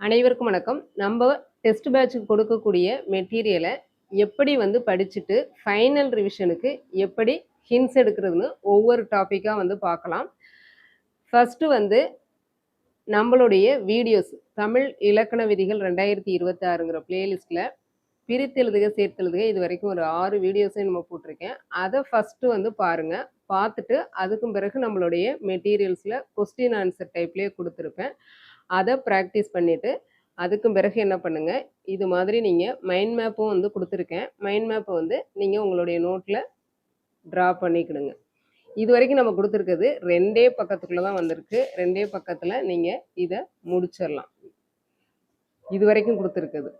அனைவருக்கும் வணக்கம். நம்ம டெஸ்ட் பேட்சுக்கு கொடுக்கக்கூடிய மெட்டீரியலை எப்படி படிச்சுட்டு ஃபைனல் ரிவிஷனுக்கு எப்படி ஹிண்ட்ஸ் எடுக்கிறதுன்னு ஒவ்வொரு டாப்பிக்காக பார்க்கலாம். ஃபஸ்ட்டு நம்மளுடைய வீடியோஸ் தமிழ் இலக்கண விதிகள் 2026ங்கிற பிளேலிஸ்ட்டில் பிரித்தெழுதுக சேர்த்தெழுதுக இது வரைக்கும் ஒரு 6 வீடியோஸையும் நம்ம போட்டிருக்கேன். அதை ஃபஸ்ட்டு பாருங்கள். பார்த்துட்டு அதுக்கும் பிறகு நம்மளுடைய மெட்டீரியல்ஸில் கொஸ்டின் ஆன்சர் டைப்லேயே கொடுத்துருப்பேன். அதை ப்ராக்டிஸ் பண்ணிவிட்டு அதுக்கும் பிறகு என்ன பண்ணுங்கள், இது மாதிரி நீங்கள் மைண்ட் மேப்பும் கொடுத்துருக்கேன். மைண்ட் மேப்பை நீங்கள் உங்களுடைய நோட்டில் ட்ரா பண்ணிக்கிடுங்க. இது வரைக்கும் நம்ம கொடுத்துருக்கிறது 2 பக்கத்துக்குள்ளே தான் வந்திருக்கு. 2 பக்கத்தில் நீங்கள் இதை முடிச்சிடலாம். இது வரைக்கும் கொடுத்துருக்குது.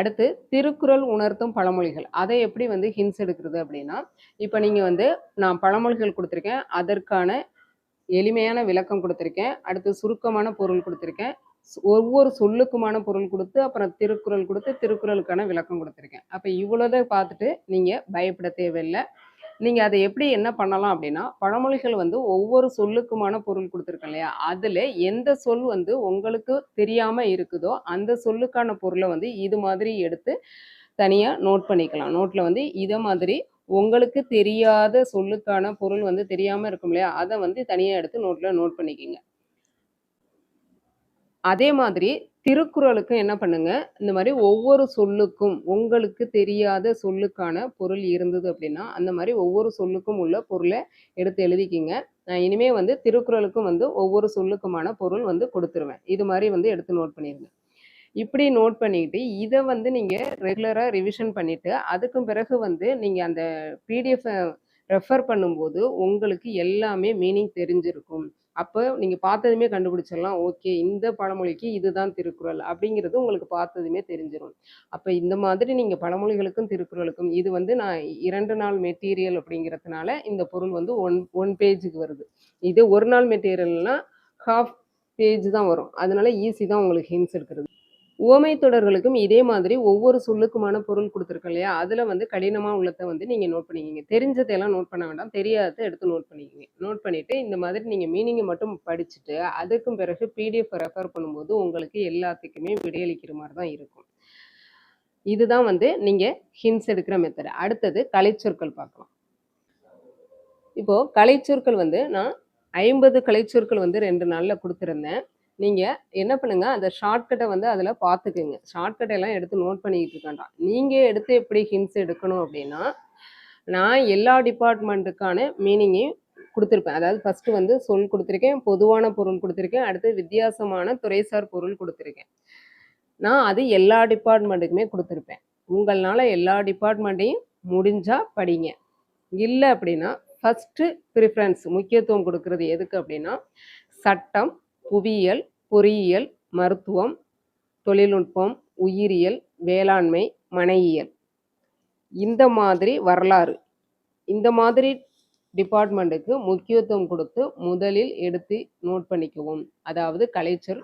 அடுத்து திருக்குறள் உணர்த்தும் பழமொழிகள், அதை எப்படி ஹிண்ட்ஸ் எடுக்கிறது அப்படின்னா, இப்போ நீங்கள் நான் பழமொழிகள் கொடுத்துருக்கேன், அதற்கான எளிமையான விளக்கம் கொடுத்துருக்கேன். அடுத்து சுருக்கமான பொருள் கொடுத்துருக்கேன். ஒவ்வொரு சொல்லுக்குமான பொருள் கொடுத்து அப்புறம் திருக்குறள் கொடுத்து திருக்குறளுக்கான விளக்கம் கொடுத்துருக்கேன். அப்போ இவ்வளோதை பார்த்துட்டு நீங்கள் பயப்பட தேவையில்லை. நீங்கள் அதை எப்படி என்ன பண்ணலாம் அப்படின்னா, பழமொழிகள் ஒவ்வொரு சொல்லுக்குமான பொருள் கொடுத்துருக்கேன் இல்லையா, அதில் எந்த சொல் உங்களுக்கு தெரியாமல் இருக்குதோ அந்த சொல்லுக்கான பொருளை இது மாதிரி எடுத்து தனியாக நோட் பண்ணிக்கலாம். நோட்டில் இதை மாதிரி உங்களுக்கு தெரியாத சொல்லுக்கான பொருள் தெரியாமல் இருக்கும் இல்லையா, அதை தனியாக எடுத்து நோட்டில் நோட் பண்ணிக்கிங்க. அதே மாதிரி திருக்குறளுக்கு என்ன பண்ணுங்க, இந்த மாதிரி ஒவ்வொரு சொல்லுக்கும் உங்களுக்கு தெரியாத சொல்லுக்கான பொருள் இருந்தது அப்படின்னா அந்த மாதிரி ஒவ்வொரு சொல்லுக்கும் உள்ள பொருளை எடுத்து எழுதிக்கிங்க. நான் இனிமே திருக்குறளுக்கும் ஒவ்வொரு சொல்லுக்குமான பொருள் கொடுத்துருவேன். இது மாதிரி எடுத்து நோட் பண்ணிடுங்க. இப்படி நோட் பண்ணிக்கிட்டு இதை நீங்கள் ரெகுலராக ரிவிஷன் பண்ணிவிட்டு அதுக்கும் பிறகு நீங்கள் அந்த பிடிஎஃப்பை ரெஃபர் பண்ணும்போது உங்களுக்கு எல்லாமே மீனிங் தெரிஞ்சிருக்கும். அப்போ நீங்கள் பார்த்ததுமே கண்டுபிடிச்சிடலாம், ஓகே இந்த பழமொழிக்கு இதுதான் திருக்குறள் அப்படிங்கிறது உங்களுக்கு பார்த்ததுமே தெரிஞ்சிடும். அப்போ இந்த மாதிரி நீங்கள் பழமொழிகளுக்கும் திருக்குறளுக்கும் இது நான் 2 நாள் மெட்டீரியல் அப்படிங்கிறதுனால இந்த பொருள் ஒன் பேஜுக்கு வருது. இது ஒரு நாள் மெட்டீரியல்னால் ஹாஃப் பேஜ் தான் வரும். அதனால ஈஸி தான் உங்களுக்கு ஹிண்ட்ஸ் எடுக்கிறது. உவமை தொடர்களுக்கும் இதே மாதிரி ஒவ்வொரு சொல்லுக்குமான பொருள் கொடுத்துருக்கோம் இல்லையா, அதில் கடினமாக உள்ளதை நீங்கள் நோட் பண்ணிக்கிங்க. தெரிஞ்சதையெல்லாம் நோட் பண்ண வேண்டாம், தெரியாததை எடுத்து நோட் பண்ணிக்கிங்க. நோட் பண்ணிவிட்டு இந்த மாதிரி நீங்கள் மீனிங்கை மட்டும் படிச்சுட்டு அதுக்கும் பிறகு பிடிஎஃப் ரெஃபர் பண்ணும்போது உங்களுக்கு எல்லாத்துக்குமே விடையளிக்கிற மாதிரி தான் இருக்கும். இதுதான் நீங்கள் ஹிண்ட்ஸ் எடுக்கிற மெத்தட். அடுத்தது கலைச்சொற்கள் பார்க்கலாம். இப்போது கலைச்சொற்கள் நான் 50 கலைச்சொற்கள் 2 நாளில் கொடுத்துருந்தேன். நீங்கள் என்ன பண்ணுங்கள், அந்த ஷார்ட்கட்டை அதில் பார்த்துக்குங்க. ஷார்ட்கட்டெல்லாம் எடுத்து நோட் பண்ணிக்கிட்டு இருக்காண்டாம். நீங்கள் எடுத்து எப்படி ஹிண்ட்ஸ் எடுக்கணும் அப்படின்னா, நான் எல்லா டிபார்ட்மெண்ட்டுக்கான மீனிங்கையும் கொடுத்துருப்பேன். அதாவது ஃபஸ்ட்டு சொல் கொடுத்துருக்கேன், பொதுவான பொருள் கொடுத்துருக்கேன், அடுத்து வித்தியாசமான துறைசார் பொருள் கொடுத்துருக்கேன். நான் அது எல்லா டிபார்ட்மெண்ட்டுக்குமே கொடுத்துருப்பேன். உங்களால் எல்லா டிபார்ட்மெண்ட்டையும் முடிஞ்சால் படிங்க. இல்லை அப்படின்னா ஃபஸ்ட்டு ப்ரிஃபரன்ஸ் முக்கியத்துவம் கொடுக்கறது எதுக்கு அப்படின்னா, சட்டம், புவியியல், பொறியியல், மருத்துவம், தொழில்நுட்பம், உயிரியல், வேளாண்மை, மனையியல், இந்த மாதிரி வரலாறு, இந்த மாதிரி டிபார்ட்மெண்ட்டுக்கு முக்கியத்துவம் கொடுத்து முதலில் எடுத்து நோட் பண்ணிக்குவோம். அதாவது கலைச்சொல்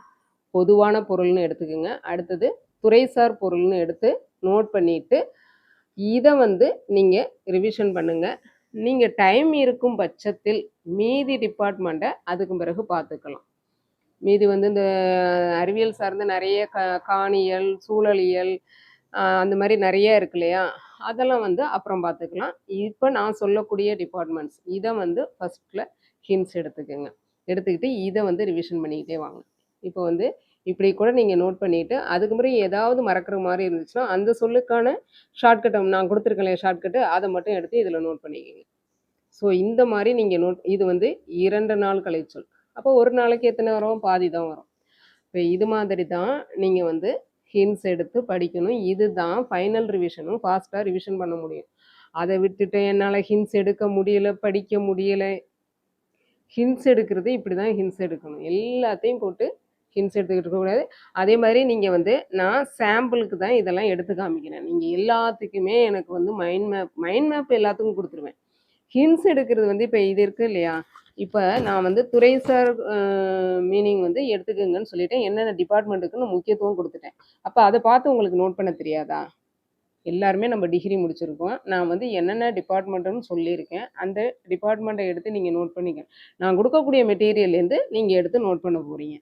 பொதுவான பொருள்னு எடுத்துக்கோங்க. அடுத்தது துறைசார் பொருள்னு எடுத்து நோட் பண்ணிவிட்டு இதை நீங்கள் ரிவிஷன் பண்ணுங்கள். நீங்கள் டைம் இருக்கும் பட்சத்தில் மீதி டிபார்ட்மெண்ட்டை அதுக்கு பிறகு பார்த்துக்கலாம். மீதி இந்த அறிவியல் சார்ந்த நிறைய காணியல், சூழலியல், அந்த மாதிரி நிறைய இருக்கு இல்லையா, அதெல்லாம் அப்புறம் பார்த்துக்கலாம். இப்போ நான் சொல்லக்கூடிய டிபார்ட்மெண்ட்ஸ் இதை ஃபஸ்ட்டில் ஹிண்ட்ஸ் எடுத்துக்கோங்க. எடுத்துக்கிட்டு இதை ரிவிஷன் பண்ணிக்கிட்டே வாங்க. இப்போ இப்படி கூட நீங்கள் நோட் பண்ணிவிட்டு அதுக்கு பிறகு ஏதாவது மறக்கிற மாதிரி இருந்துச்சுன்னா அந்த சொல்லுக்கான ஷார்ட்கட்டை நான் கொடுத்துருக்கேன் இல்லையா, ஷார்ட்கட்டு அதை மட்டும் எடுத்து இதில் நோட் பண்ணிக்கோங்க. ஸோ இந்த மாதிரி நீங்கள் நோட், இது 2 நாள் கலைச்சொல். அப்போ ஒரு நாளைக்கு எத்தனை வரும், பாதி தான் வரும். இப்போ இது மாதிரி தான் நீங்கள் ஹிண்ட்ஸ் எடுத்து படிக்கணும். இதுதான் ஃபைனல் ரிவிஷனும் ஃபாஸ்ட்டாக ரிவிஷன் பண்ண முடியும். அதை விட்டுட்டு என்னால் ஹிண்ட்ஸ் எடுக்க முடியலை, படிக்க முடியலை. ஹிண்ட்ஸ் எடுக்கிறது இப்படி தான் ஹிண்ட்ஸ் எடுக்கணும். எல்லாத்தையும் போட்டு ஹிண்ட்ஸ் எடுத்துக்கிட்டு இருக்கக்கூடாது. அதே மாதிரி நீங்கள் நான் சாம்பிளுக்கு தான் இதெல்லாம் எடுத்து காமிக்கிறேன். நீங்கள் எல்லாத்துக்குமே எனக்கு மைண்ட் மேப் எல்லாத்துக்கும் கொடுத்துருவேன். ஹிண்ட்ஸ் எடுக்கிறது இப்போ இது இருக்குது இல்லையா, இப்போ நான் துறைசார் மீனிங் எடுத்துக்கோங்கன்னு சொல்லிட்டேன். என்னென்ன டிபார்ட்மெண்ட்டுக்குன்னு முக்கியத்துவம் கொடுத்துட்டேன். அப்போ அதை பார்த்து உங்களுக்கு நோட் பண்ண தெரியாதா? எல்லாருமே நம்ம டிகிரி முடிச்சிருக்கோம். நான் என்னென்ன டிபார்ட்மெண்ட்டுன்னு சொல்லியிருக்கேன். அந்த டிபார்ட்மெண்ட்டை எடுத்து நீங்கள் நோட் பண்ணிக்க. நான் கொடுக்கக்கூடிய மெட்டீரியல்லேருந்து நீங்கள் எடுத்து நோட் பண்ண போகிறீங்க.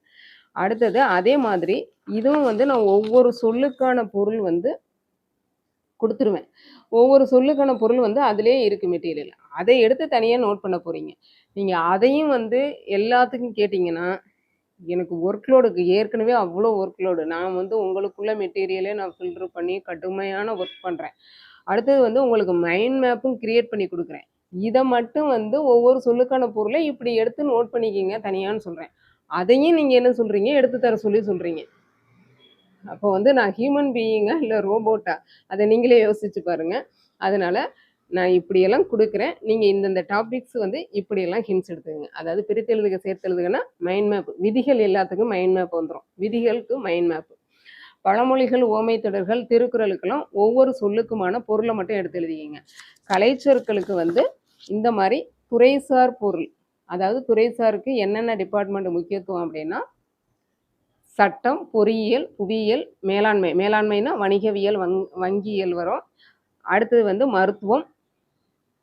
அடுத்தது அதே மாதிரி இதுவும் வந்து நான் ஒவ்வொரு சொல்லுக்கான பொருள் வந்து குடுத்துருவேன். ஒவ்வொரு சொல்லுக்கான பொருள் வந்து அதிலேயே இருக்கு மெட்டீரியல். அதை எடுத்து தனியா நோட் பண்ண போறீங்க. நீங்க அதையும் வந்து எல்லாத்துக்கும் கேட்டீங்கன்னா, எனக்கு ஒர்க் லோடுக்கு ஏற்கனவே அவ்ளோ ஒர்க் லோடு. நான் வந்து உங்களுக்குள்ள மெட்டீரியலே நான் ஃபில்டர் பண்ணி கடுமையான ஒர்க் பண்றேன். அடுத்தது வந்து உங்களுக்கு மைண்ட் மேப்பும் கிரியேட் பண்ணி குடுக்குறேன். இத மட்டும் வந்து ஒவ்வொரு சொல்லுக்கான பொருள இப்படி எடுத்து நோட் பண்ணிக்கங்க தனியான்னு சொல்றேன். அதையும் நீங்க என்ன சொல்றீங்க? எடுத்து தர சொல்லி சொல்றீங்க. அப்போ வந்து நான் ஹியூமன் பீயிங்கா? இல்ல ரோபோட்டா? அத நீங்களே யோசிச்சு பாருங்க. அதனால நான் இப்படியெல்லாம் குடுக்குறேன். நீங்க இந்தந்த டாபிக்ஸ் வந்து இப்படியெல்லாம் ஹிண்ட்ஸ் எடுத்துக்கங்க. அதாவது பிரித்தெழுதுக, சேர்த்தெழுதுகன்னா மைண்ட் மேப். விதிகள் எல்லாத்துக்கும் மைண்ட் மேப் வந்துரும். விதிகளுக்கு மைண்ட் மேப். பழமொழிகள், உவமை தொடர்கள், திருக்குறளுக்கெல்லாம் ஒவ்வொரு சொல்லுக்குமான பொருள மட்டும் எடுத்து எழுதிக்கங்க. கலைச்சொற்களுக்கு வந்து இந்த மாரி துறைசார் பொருள். அதாவது துறைசாருக்கு என்னென்ன டிபார்ட்மெண்ட் முக்கியத்துவம் அப்படின்னா, சட்டம், பொறியியல், புவியியல், மேலாண்மை. மேலாண்மைனா வணிகவியல், வங்கியியல் வரும். அடுத்தது வந்து மருத்துவம்,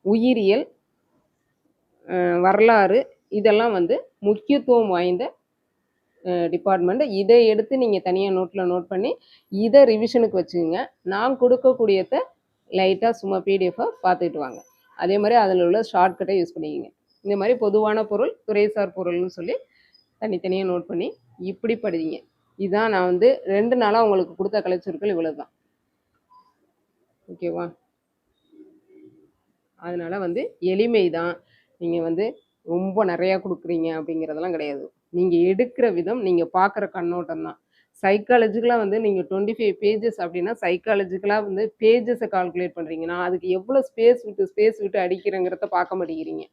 உயிரியல், வரலாறு இதெல்லாம் வந்து முக்கியத்துவம் வாய்ந்த டிபார்ட்மெண்ட். இதை எடுத்து நீங்கள் தனியாக நோட் பண்ணி இதை ரிவிஷனுக்கு வச்சுக்கோங்க. நான் கொடுக்கக்கூடியத லைட்டாக சும்மா பிடிஎஃபாக பார்த்துக்கிட்டு வாங்க. அதே மாதிரி அதில் உள்ள ஷார்ட்கட்டை யூஸ் பண்ணிக்கோங்க. இந்த மாதிரி பொதுவான பொருள், துறைசார் பொருள்னு சொல்லி தனித்தனியாக நோட் பண்ணி இப்படி படிங்க. இதுதான் நான் வந்து 2 நாளாக உங்களுக்கு கொடுத்த கலைச்சொற்கள் இவ்வளோ தான். ஓகேவா? அதனால வந்து எளிமை தான். நீங்கள் வந்து ரொம்ப நிறையா கொடுக்குறீங்க அப்படிங்கிறதெல்லாம் கிடையாது. நீங்கள் எடுக்கிற விதம், நீங்கள் பார்க்குற கண்ணோட்டம் தான். சைக்காலஜிக்கலாக வந்து நீங்கள் 25 பேஜஸ் அப்படின்னா சைக்காலஜிக்கலாக வந்து பேஜஸை கால்குலேட் பண்ணுறீங்க. நான் அதுக்கு எவ்வளோ ஸ்பேஸ் விட்டு அடிக்கிறேங்கிறத பார்க்க மாட்டேங்கிறீங்க.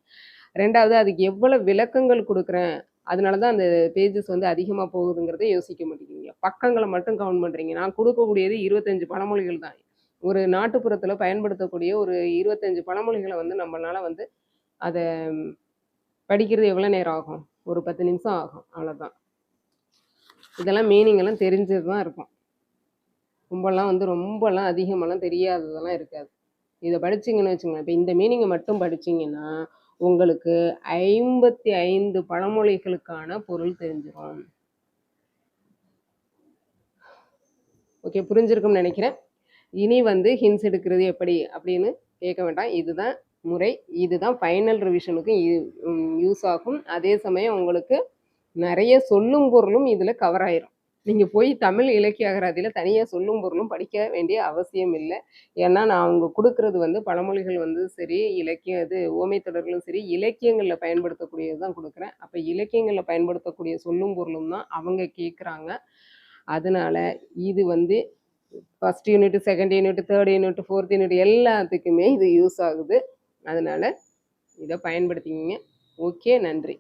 2வது அதுக்கு எவ்வளோ விளக்கங்கள் கொடுக்குறேன், அதனால தான் அந்த பேஜஸ் வந்து அதிகமாக போகுதுங்கிறத யோசிக்க மாட்டேங்கிறீங்க. பக்கங்களை மட்டும் கவுண்ட் பண்ணுறீங்க. நான் கொடுக்கக்கூடியது 25 பழமொழிகள் தான். ஒரு நாட்டுப்புறத்துல பயன்படுத்தக்கூடிய ஒரு 25 பழமொழிகள வந்து நம்மனால வந்து அத படிக்கிறது எவ்வளோ நேரம் ஆகும்? ஒரு 10 நிமிஷம் ஆகும். அவ்வளோதான். இதெல்லாம் மீனிங் எல்லாம் தெரிஞ்சது தான் இருக்கும். ரொம்பலாம் அதிகமாலாம் தெரியாததெல்லாம் இருக்காது. இத படிச்சீங்கன்னு வச்சுக்கோங்களேன், இப்ப இந்த மீனிங்க மட்டும் படிச்சீங்கன்னா, உங்களுக்கு 55 பழமொழிகளுக்கான பொருள் தெரிஞ்சிரும். ஓகே, புரிஞ்சிருக்கும்னு நெனைக்கிறேன். இனி வந்து ஹிண்ட்ஸ் எடுக்கிறது எப்படி அப்படின்னு கேட்க வேண்டாம். இதுதான் முறை. இதுதான் ஃபைனல் ரிவிஷனுக்கும் யூஸ் ஆகும். அதே சமயம் உங்களுக்கு நிறைய சொல்லும் பொருளும் இதில் கவர் ஆயிரும். நீங்கள் போய் தமிழ் இலக்கிய அகராதியில் தனியாக சொல்லும் பொருளும் படிக்க வேண்டிய அவசியம் இல்லை. ஏன்னா நான் அவங்க கொடுக்குறது வந்து பழமொழிகள் வந்து சரி, இலக்கியம் இது உவமை தொடர்களும் சரி, இலக்கியங்களில் பயன்படுத்தக்கூடியது தான் கொடுக்குறேன். அப்போ இலக்கியங்களில் பயன்படுத்தக்கூடிய சொல்லும் பொருளும் தான் அவங்க கேட்குறாங்க. அதனால இது வந்து first unit, second unit, third unit, fourth unit எல்லாத்துக்குமே இது யூஸ் ஆகுது. அதனால இதை பயன்படுத்திக்கிங்க. ஓகே, நன்றி.